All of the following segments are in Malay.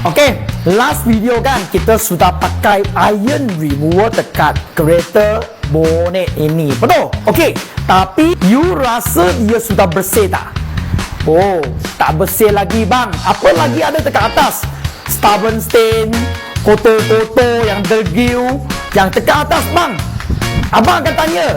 Okey, last video kan kita sudah pakai iron remover dekat kereta bonet ini. Betul? Okey, tapi you rasa dia sudah bersih tak? Oh, tak bersih lagi bang. Apa lagi ada dekat atas? Stubborn stain, kotor-kotor yang degil yang dekat atas bang. Abang akan tanya,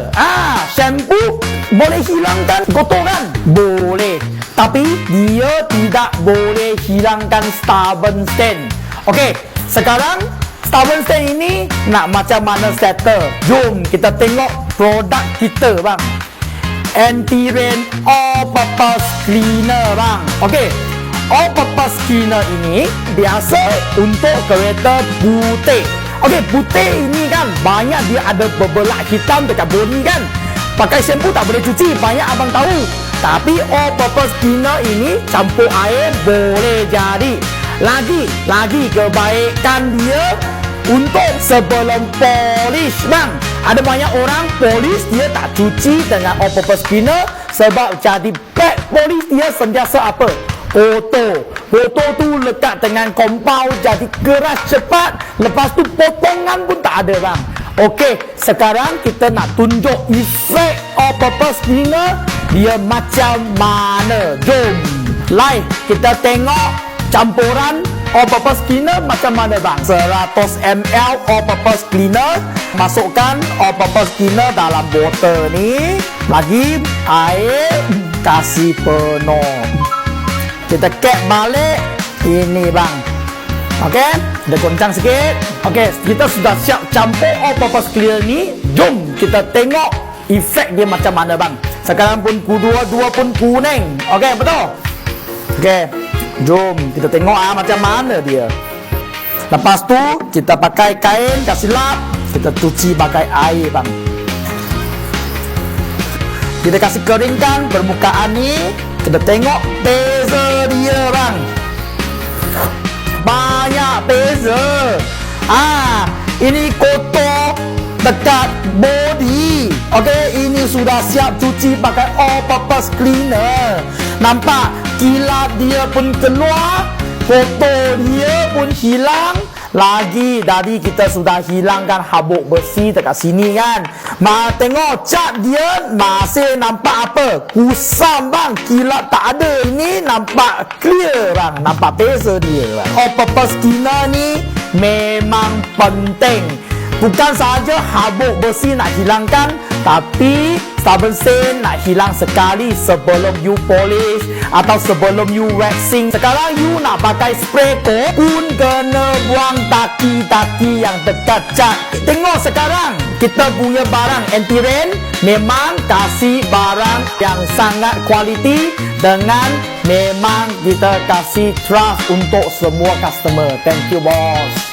shampoo boleh hilangkan kotoran? Boleh. Tapi dia tidak boleh hilangkan stubborn stain. Okey, sekarang stubborn stain ini nak macam mana settle? Jom kita tengok produk kita bang. Anti-rain all-purpose cleaner bang. Okey, all-purpose cleaner ini biasa untuk kereta putih. Okey, putih ini kan banyak dia ada berbelak hitam dekat bodi kan. Pakai shampoo tak boleh cuci, banyak abang tahu. Tapi all-purpose cleaner ini campur air boleh jadi. Lagi kebaikan dia untuk sebelum polish bang. Ada banyak orang polish dia tak cuci dengan all-purpose cleaner sebab jadi bad polish dia sentiasa apa? Kotor tu lekat dengan compound jadi keras cepat. Lepas tu potongan pun tak ada bang. Okey, sekarang kita nak tunjuk efek all-purpose cleaner dia macam mana. Jom live kita tengok campuran all-purpose cleaner macam mana bang. 100 ml all-purpose cleaner, masukkan all-purpose cleaner dalam botol ni. Lagi air, kasih penuh. Kita cap balik ini bang. Okey, dia goncang sikit. Okey, kita sudah siap campur all-purpose cleaner ni. Jom kita tengok efek dia macam mana bang. Sekarang pun dua pun kuning. Okey, betul? Okey, jom kita tengok macam mana dia. Lepas tu kita pakai kain kasih lap, kita cuci pakai air bang. Kita kasih keringkan permukaan ni. Kita tengok beza dia bang. Banyak beza. Ini kotor dekat body. Okey, ini sudah siap cuci pakai all-purpose cleaner. Nampak kilat dia pun keluar, kotor dia pun hilang. Lagi tadi kita sudah hilangkan habuk besi dekat sini kan. Tengok cat dia masih nampak apa? Kusam bang, kilat tak ada. Ini nampak clear bang, nampak beza dia bang. All-purpose cleaner ni memang penting. Bukan sahaja habuk besi nak hilangkan, tapi stubborn stain nak hilang sekali sebelum you polish atau sebelum you waxing. Sekarang you nak pakai spray coat pun kena buang taki-taki yang dekat cat. Tengok sekarang kita punya barang anti-rain memang kasih barang yang sangat kualiti dengan memang kita kasih trust untuk semua customer. Thank you boss.